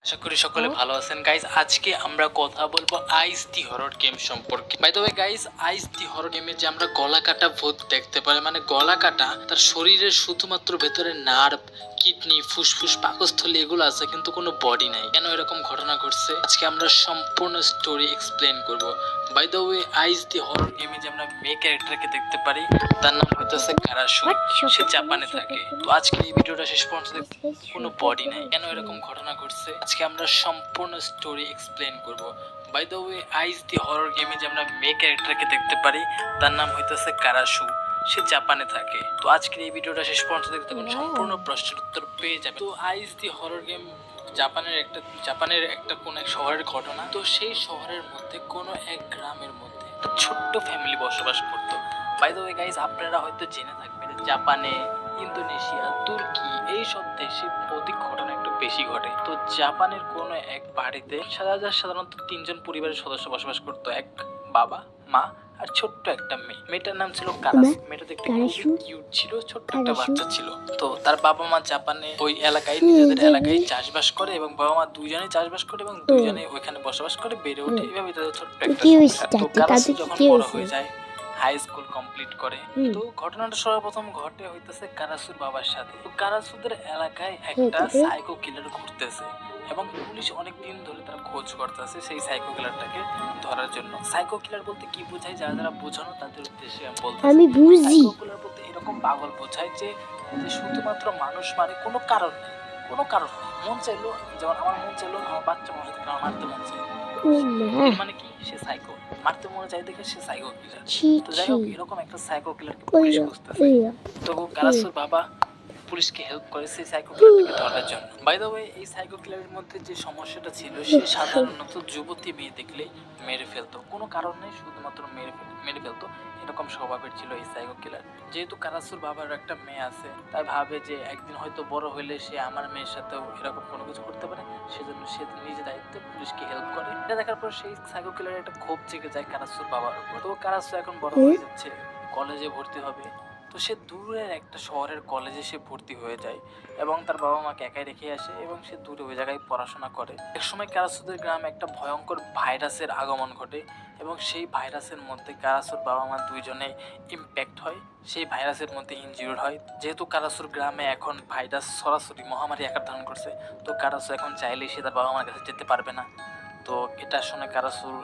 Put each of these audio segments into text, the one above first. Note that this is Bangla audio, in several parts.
আশা করি সকলে ভালো আছেন গাইস। আজকে আমরা কথা বলবো আইস দি হরর গেম সম্পর্কে। By the way guys, Ice the horror গেমে যে আমরা গলা কাটা ভূত দেখতে পারি, মানে গলা কাটা, তার শরীরের শুধুমাত্র ভেতরে নার্ভ, কিডনি, ফুসফুস, পাকস্থলী এগুলো আছে, কিন্তু কোনো বডি নাই। কেন এরকম ঘটনা ঘটছে আজকে আমরা সম্পূর্ণ স্টোরি এক্সপ্লেন করব। By the way, Ice the horror গেমে যে আমরা মেয়ে ক্যারেক্টারকে দেখতে পারি, তার নাম হইতেছে কারাসু। সে জাপানে থাকে। তো আজকে এই ভিডিওটা শেষ পর্যন্ত দেখতে, কোনো বডি নাই, কেন এরকম ঘটনা ঘটছে আজকে আমরা সম্পূর্ণ স্টোরি এক্সপ্লেন করব। By the way, Ice the horror গেমে যে আমরা মেয়ে ক্যারেক্টারকে দেখতে পারি, তার নাম হইতেছে কারাসু। সে জাপানে থাকে। তো আজকের এই ভিডিওটা শেষ পর্যন্ত দেখতে থাকুন, সম্পূর্ণ প্রশ্নের উত্তর পেয়ে যাবে। তো আইস দি হরর গেম জাপানের একটা কোন এক শহরের ঘটনা। তো সেই শহরের মধ্যে কোনো এক গ্রামের মধ্যে একটা ছোট্ট ফ্যামিলি বসবাস করতো। বাই দ্য ওয়ে গাইস, আপনারা হয়তো জেনে থাকবেন জাপানে, ইন্দোনেশিয়া, তুর্কি এইসব দেশে ভৌতিক ঘটনা একটু বেশি ঘটে। তো জাপানের কোনো এক বাড়িতে সাধারণত তিনজন পরিবারের সদস্য বসবাস করতো। এক বাবা, মা আর ছোট্ট একটা মেয়ে। মেয়েটার নাম ছিল কারাসু। মেয়েটা দেখতে খুবই কিউট ছিল, ছোট্ট একটা বাচ্চা ছিল। তো তার বাবা মা জাপানে ওই এলাকায় নিজেদের এলাকায় চাষবাস করে, এবং বাবা মা দুইজনেই চাষবাস করে এবং দুইজনেই ওইখানে বসবাস করে বেড়ে ওঠে। এভাবে তাদের ছোট্ট একটা সংসার। তো কারাসু যখন বড় হয়ে যায়, হাই স্কুল কমপ্লিট করে, তো ঘটনাটা সর্বপ্রথম ঘটে হইতেছে কারাসুর বাবার সাথে। তো কারাসুদের এলাকায় একটা সাইকো কিলার ঘুরতেছে, এবং পুলিশ অনেক দিন ধরে তারা খোঁজ করতেছে সেই সাইকো কিলারটাকে ধরার জন্য। সাইকো কিলার বলতে কি বোঝায়, যারা যারা বোঝানো তাদের উদ্দেশ্যে আমি বলতেছি। আমি বুঝি সাইকো কিলার বলতে এরকম পাগল বোঝায় যে শুধুমাত্র মানুষ মানে কোনো কারণ নেই, কোনো কারণ নেই, মন চাইলো, যেমন আমার মন চাইলো আমার বাচ্চা মানুষ থেকে আমার মারতে মন চাই, মানে কি সে সাইকো, মারতে মনে চাই দেখে সে সাইকো কিলার। তো যাই হোক, এরকম একটা সাইকো কিলারকে পুলিশ খুঁজতেছে। তো কারাসুর বাবা পুলিশকে হেল্প করে সেই সাইকো কিলারটাকে ধরার জন্য। বাই দ্য ওয়ে, এই সাইকো কিলারের মধ্যে যে সমস্যাটা ছিল, সে সাধারণত যুবতী মেয়ে দেখলেই মেরে ফেলতো, কোনো কারণ নেই, শুধুমাত্র মেরে ফেলতো। এরকম স্বভাবের ছিল এই সাইকো কিলার। যেহেতু কারাসুর বাবার একটা মেয়ে আছে, তাই ভাবে যে একদিন হয়তো বড় হইলে সে আমার মেয়ের সাথেও এরকম কোনো কিছু করতে পারে, সেজন্য সে নিজে দায়িত্বে পুলিশকে হেল্প করে। এটা দেখার পর সেই সাইকো কিলারের একটা ক্ষোভ জেগে যায় কারাসুর বাবার উপর। তো কারাসু এখন বড় হয়ে যাচ্ছে, কলেজে ভর্তি হবে। তো সে দূরের একটা শহরের কলেজে সে ভর্তি হয়ে যায়, এবং তার বাবা মাকে একাই রেখে আসে, এবং সে দূরে ওই জায়গায় পড়াশোনা করে। এক সময় কারাসুদের গ্রামে একটা ভয়ঙ্কর ভাইরাসের আগমন ঘটে, এবং সেই ভাইরাসের মধ্যে কারাসুর বাবা মা দুইজনেই ইম্প্যাক্ট হয়, সেই ভাইরাসের মধ্যে ইনজিউর্ড হয়। যেহেতু কারাসুর গ্রামে এখন ভাইরাস সরাসরি মহামারী আকার ধারণ করছে, তো কারাসু এখন চাইলেই সে তার বাবা মার কাছে যেতে পারবে না। তো এটা শুনে কারাসুর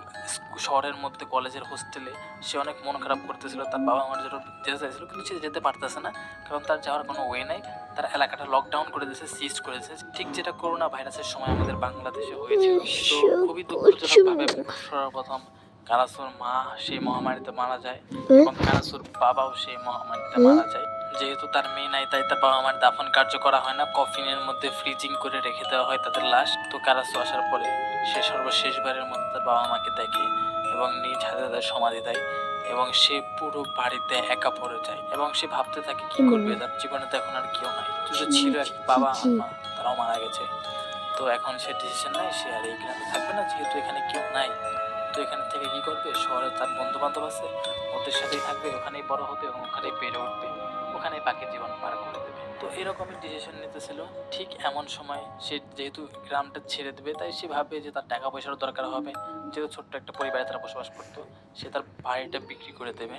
শহরের মধ্যে কলেজের হোস্টেলে সে অনেক মন খারাপ করতেছিল, তার বাবা মার জন্য যেতে চাইছিল, কিন্তু সে যেতে পারতেছে না, কারণ তার যাওয়ার কোনো ওয়ে নাই। তার এলাকাটা লকডাউন করে দিয়েছে, সিজ করে দিয়েছে, ঠিক যেটা করোনা ভাইরাসের সময় আমাদের বাংলাদেশে হয়েছিল। তো খুবই দুঃখজনক ভাবে সর্বপ্রথম কারাসুর মা সেই মহামারীতে মারা যায়, এবং কারাসুর বাবাও সেই মহামারীতে মারা যায়। যেহেতু তার মেয়ে নাই, তাই তার বাবা মার দাফন কার্য করা হয় না, কফিনের মধ্যে ফ্রিজিং করে রেখে দেওয়া হয় তাদের লাশ। তো কারাসু আসার পরে সে সর্বশেষবারের মতো তার বাবা মাকে দেখে, এবং নিজ হাতে তাদের সমাধি দেয়, এবং সে পুরো বাড়িতে একা পড়ে যায়, এবং সে ভাবতে থাকে কি করবে, তার জীবনে তো এখন আর কেউ নাই, শুধু ছিল এক বাবা আর মা, তারাও মারা গেছে। তো এখন সে ডিসিশন নেয় সে আর এই গ্রামে থাকবে না, যেহেতু এখানে কেউ নাই। তো এখানে থেকে কি করবে, শহরে তার বন্ধু বান্ধব আছে, ওদের সাথেই থাকবে, ওখানেই বড় হবে এবং ওখানেই বেড়ে উঠবে, ওখানেই বাকি জীবন পার করে দেবে। তো এরকমই ডিসিশন নিতেছিল। ঠিক এমন সময় সে যেহেতু গ্রামটা ছেড়ে দেবে, তাই সে ভাবে যে তার টাকা পয়সার দরকার হবে, যেহেতু ছোট্ট একটা পরিবারে তারা বসবাস করতো, সে তার বাড়িটা বিক্রি করে দেবে।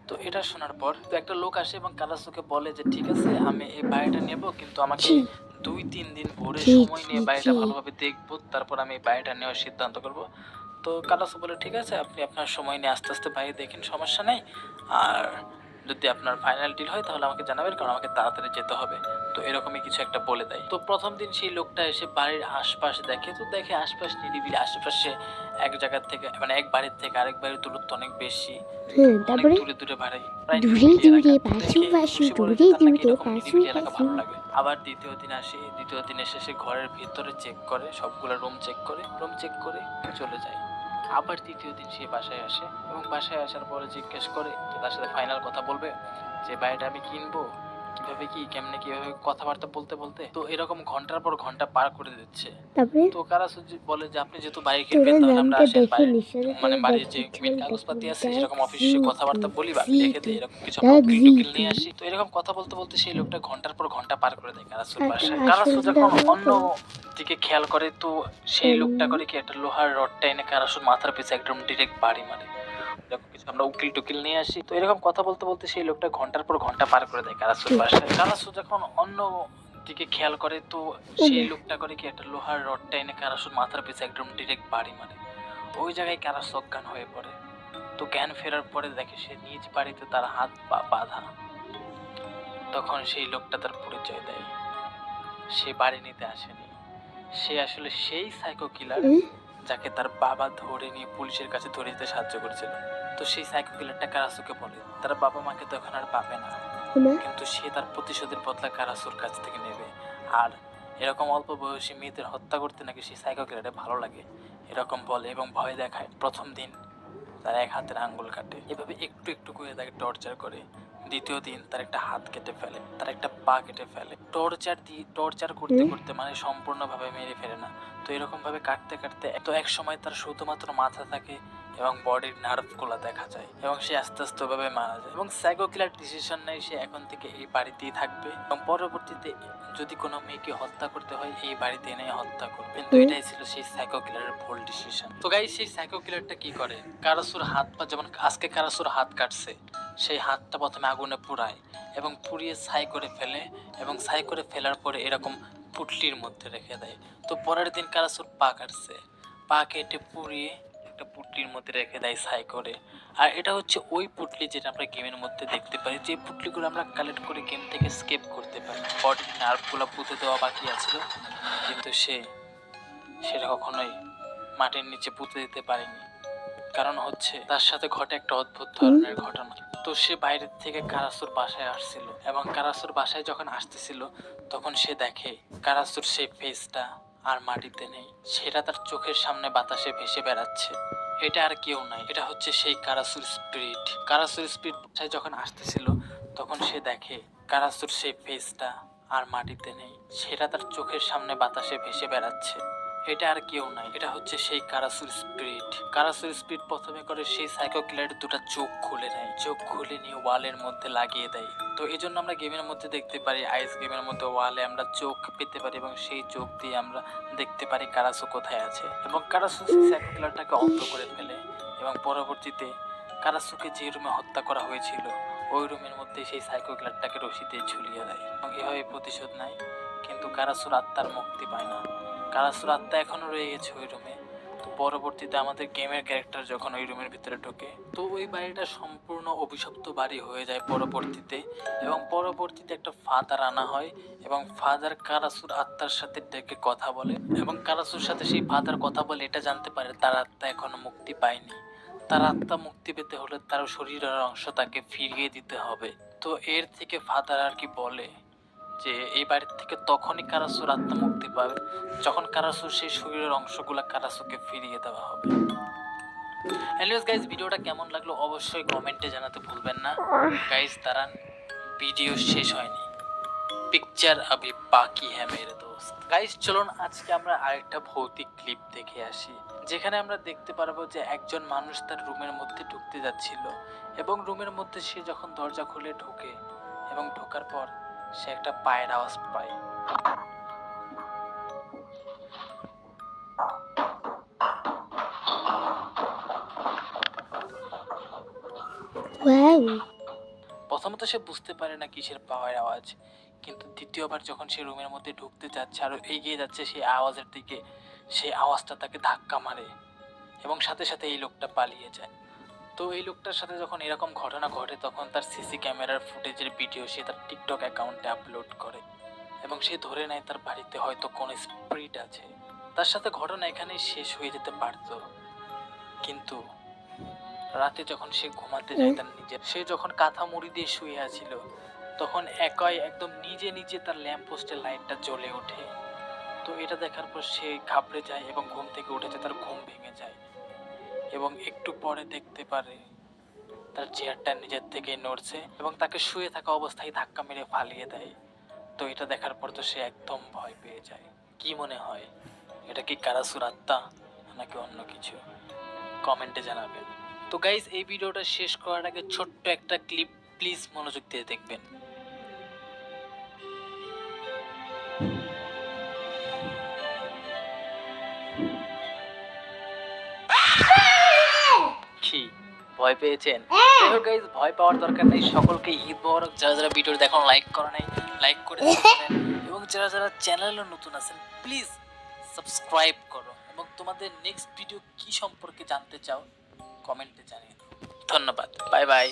তো এটা শোনার পর তো একটা লোক আসে এবং কারাসুকে বলে যে ঠিক আছে, আমি এই বাড়িটা নেব, কিন্তু আমাকে 2-3 দিন ভোরে সময় নিয়ে বাড়িটা ভালোভাবে দেখবো, তারপর আমি এই বাড়িটা নেওয়ার সিদ্ধান্ত করব। তো কারাসু বলে ঠিক আছে, আপনি আপনার সময় নিয়ে আস্তে আস্তে বাড়ি দেখেন, সমস্যা নেই। আর যদি আপনার ফাইনাল ডিল হয় তাহলে আমাকে জানাবেন, কারণ আমাকে তাড়াতাড়ি যেতে হবে। তো এরকমই কিছু একটা বলে দেয়। তো প্রথম দিন সেই লোকটা এসে বাড়ির আশপাশ দেখে, তো দেখে আশপাশ নিরিবিলি, আশেপাশে এক জায়গার থেকে মানে এক বাড়ির থেকে আরেক বাড়ির দূরত্ব অনেক বেশি, অনেক দূরে দূরে বাড়ি, প্রায় নিরিবিলি এলাকা। নিরিবিলি এলাকা ভালো লাগে। আবার দ্বিতীয় দিন আসে, দ্বিতীয় দিন এসে সে ঘরের ভিতরে চেক করে, সবগুলো রুম চেক করে চলে যায়। আবার তৃতীয় দিন সে বাসায় আসে, এবং বাসায় আসার পরে জিজ্ঞেস করে যে তার সাথে ফাইনাল কথা বলবে যে বাড়িটা আমি কিনবো কিভাবে কি কেমনে কিভাবে কথাবার্তা বলতে বলতে তো এরকম ঘন্টার পর ঘন্টা পার করে দিচ্ছে। তারপরে তো কারাসুজি বলে যে আপনি যেহেতু বাড়ি কিনবেন তাহলে আমরা আসেন বাড়ির মানে বাড়ির যে মেন কাগজপাতি আছে সেরকম অফিসে কথাবার্তা বলি বা দেখে দেয় এরকম কিছু আমরা উকিল টুকিল নিয়ে আসি। তো এরকম কথা বলতে বলতে সেই লোকটা ঘন্টার পর ঘন্টা পার করে দেয় কারাসুর বাসায়। কারাসু যখন অন্য দিকে খেয়াল করে তো সেই লোকটা করে কি একটা লোহার রডটা এনে কারাসুর মাথার পিছে একদম ডিরেক্ট বাড়ি মারে। এরকম কিছু আমরা উকিল টুকিল নিয়ে আসি। তো এরকম কথা বলতে বলতে সেই লোকটা ঘন্টার পর ঘন্টা পার করে দেয় কারাসুর বাসায়। কারাসু যখন অন্য দিকে খেয়াল করে তো সেই লোকটা করে কি একটা লোহার রডটা এনে কারাসুর মাথার পিছে একদম ডিরেক্ট বাড়ি মারে। ওই জায়গায় কারাসু অজ্ঞান হয়ে পড়ে। তো জ্ঞান ফেরার পরে দেখে সে নিজ বাড়িতে তার হাত পা বাঁধা। তখন সেই লোকটা তার পরিচয় দেয়, সে বাড়ি নিতে আসেনি, সে আসলে সেই সাইকো কিলার যাকে তার বাবা ধরে নিয়ে পুলিশের কাছে ধরে যেতে সাহায্য করেছিল। তো সেই সাইকো কিলারটা কারাসুকে বলে তার বাবা মাকে তো এখন আর পাবে না, কিন্তু সে তার প্রতিশোধের বদলা কারাসুর কাছ থেকে নেবে। আর এরকম অল্প বয়সী মেয়েদের হত্যা করতে নাকি সেই সাইকো কিলারে ভালো লাগে এরকম বলে এবং ভয় দেখায়। প্রথম দিন তার এক হাতের আঙ্গুল কাটে, এভাবে একটু একটু করে তাকে টর্চার করে। দ্বিতীয় দিন তার একটা হাত কেটে ফেলে, তার একটা পা কেটে ফেলে। টর্চার করতে করতে মানে সম্পূর্ণভাবে মেরে ফেলে না। তো এরকম ভাবে কাটতে কাটতে তো এক সময় তার শুধুমাত্র মাথা থাকে এবং বডির নার্ভ গুলা দেখা যায় এবং সে আস্তে আস্তে ভাবে মারা যায়। এবং সাইকো কিলার ডিসিশন নেয় সে এখন থেকে এই বাড়িতেই থাকবে এবং পরবর্তীতে যদি কোনো মেয়েকে হত্যা করতে হয় এই বাড়িতে এনে হত্যা করবে। কিন্তু এটাই ছিল সেই সাইকো কিলারের ভুল ডিসিশন। তো গাইস সেই সাইকো কিলারটা কি করে, কারাসুর হাত পা যেমন আজকে কারাসুর হাত কাটছে সেই হাতটা প্রথমে আগুনে পুড়ায় এবং পুড়িয়ে ছাই করে ফেলে এবং ছাই করে ফেলার পরে এরকম পুটলির মধ্যে রেখে দেয়। তো পরের দিন কারাসুর পা কাটছে, পা কেটে পুড়িয়ে একটা পুটলির মধ্যে রেখে দেয় ছাই করে। আর এটা হচ্ছে ওই পুটলি যেটা আমরা গেমের মধ্যে দেখতে পাই, যে পুটলিগুলো আমরা কালেক্ট করে গেম থেকে স্কেপ করতে পারি। বডির নার্ভগুলো পুঁতে দেওয়া বাকি আছিল, কিন্তু সেটা কখনোই মাটির নিচে পুঁতে দিতে পারেনি। কারণ হচ্ছে তার সাথে ঘটে একটা অদ্ভুত ধরনের ঘটনা। তো সে বাইরে থেকে কারাসুর বাসায় আসছিল এবং কারাসুর বাসায় যখন আসতেছিল তখন সে দেখে কারাসুর সেই ফেসটা আর মাটিতে নেই, সেটা তার চোখের সামনে বাতাসে ভেসে বেড়াচ্ছে। এটা আর কেউ নাই, এটা হচ্ছে সেই কারাসুর স্পিরিট। কারাসুর স্পিরিট বাসায় যখন আসতেছিল তখন সে দেখে কারাসুর সেই ফেসটা আর মাটিতে নেই, সেটা তার চোখের সামনে বাতাসে ভেসে বেড়াচ্ছে। এটা আর কেউ নাই, এটা হচ্ছে সেই কারাসুর স্পিরিট। কারাসুর স্পিরিট প্রথমে করে সেই সাইকো কিলারের দুটো চোখ খুলে নেয়, চোখ খুলে নিয়ে ওয়ালের মধ্যে লাগিয়ে দেয়। তো এই জন্য আমরা গেমের মধ্যে দেখতে পারি, আইস গেমের মধ্যে ওয়ালে আমরা চোখ পেতে পারি এবং সেই চোখ দিয়ে আমরা দেখতে পারি কারাসু কোথায় আছে। এবং কারাসু সেই সাইকো কিলারটাকে অন্ধ করে ফেলে এবং পরবর্তীতে কারাসুকে যে রুমে হত্যা করা হয়েছিল ওই রুমের মধ্যে সেই সাইকো কিলারটাকে রশি দিয়ে ঝুলিয়ে দেয় এবং এভাবে প্রতিশোধ নেয়। কিন্তু কারাসুর আত্মার মুক্তি পায় না, কারাসুর আত্মা এখনো রয়ে গেছে ওই রুমে। তো পরবর্তীতে আমাদের গেমের ক্যারেক্টার যখন ওই রুমের ভিতরে ঢোকে তো ওই বাড়িটা সম্পূর্ণ অভিশপ্ত বাড়ি হয়ে যায় পরবর্তীতে। এবং পরবর্তীতে একটা ফাদার আনা হয় এবং ফাদার কারাসুর আত্মার সাথে ডেকে কথা বলে এবং কারাসুর সাথে সেই ফাদার কথা বলে এটা জানতে পারে তার আত্মা এখনো মুক্তি পায়নি। তার আত্মা মুক্তি পেতে হলে তার শরীরের অংশ তাকে ফিরিয়ে দিতে হবে। তো এর থেকে ফাদার আর কি বলে যে এই বাড়ির থেকে তখনই কারাসুর আত্মা মুক্তি পাবে যখন কারাসুর সেই শরীরের অংশগুলো কারাসুকে ফিরিয়ে দেওয়া হবে। এনিওয়েজ গাইস, ভিডিওটা কেমন লাগলো অবশ্যই কমেন্টে জানাতে ভুলবেন না। গাইস দাঁড়ান, ভিডিও শেষ হয়নি, পিকচার আভি বাকি হ্যাঁ মেরে দোস্ত। গাইস চলুন আজকে আমরা আরেকটা ভৌতিক ক্লিপ দেখে আসি, যেখানে আমরা দেখতে পারবো যে একজন মানুষ তার রুমের মধ্যে ঢুকতে যাচ্ছিল এবং রুমের মধ্যে সে যখন দরজা খুলে ঢোকে এবং ঢোকার পর সে একটা পায়ের আওয়াজ পায়। প্রথমত সে বুঝতে পারে না কিসের পাওয়ার আওয়াজ, কিন্তু দ্বিতীয়বার যখন সে রুমের মধ্যে ঢুকতে যাচ্ছে আর এগিয়ে যাচ্ছে সেই আওয়াজের দিকে, সেই আওয়াজটা তাকে ধাক্কা মারে এবং সাথে সাথে এই লোকটা পালিয়ে যায়। তো এই লোকটার সাথে যখন এরকম ঘটনা ঘটে তখন তার সিসি ক্যামেরার ফুটেজের ভিডিও সে তার টিকটক অ্যাকাউন্টে আপলোড করে এবং সে ধরে নেয় তার বাড়িতে হয়তো কোনো স্পিরিট আছে। তার সাথে ঘটনা এখানেই শেষ হয়ে যেতে পারত, কিন্তু রাতে যখন সে ঘুমাতে যায় সে যখন কাঁথা মুড়ি দিয়ে শুয়ে আছিল তখন একাই একদম নিজে নিজে তার ল্যাম্প পোস্টের লাইটটা জ্বলে ওঠে। তো এটা দেখার পর সে ঘাবড়ে যায় এবং ঘুম থেকে উঠেছে, তার ঘুম ভেঙে যায় এবং একটু পরে দেখতে পারে তার চেয়ারটা নিজের থেকেই নড়ছে এবং তাকে শুয়ে থাকা অবস্থায় ধাক্কা মেরে ফালিয়ে দেয়। তো এটা দেখার পর তো সে একদম ভয় পেয়ে যায়। কি মনে হয়, এটা কি কারাসুর আত্মা নাকি অন্য কিছু? কমেন্টে জানাবেন। তো গাইস, এই ভিডিওটা শেষ করার আগে ছোট্ট একটা ক্লিপ প্লিজ মনোযোগ দিয়ে দেখবেন। কি ভয় পেয়েছেন? দেখো গাইস, ভয় পাওয়ার দরকার নেই। সকলকে ঈদ মোবারক। যারা যারা ভিডিও দেখুন লাইক করে নাই, লাইক করে দিবেন। এবং যারা যারা চ্যানেলে নতুন আছেন প্লিজ সাবস্ক্রাইব করো এবং তোমাদের নেক্সট ভিডিও কি সম্পর্কে জানতে চাও কমেন্টে জানিয়ে দাও। ধন্যবাদ, বাই বাই।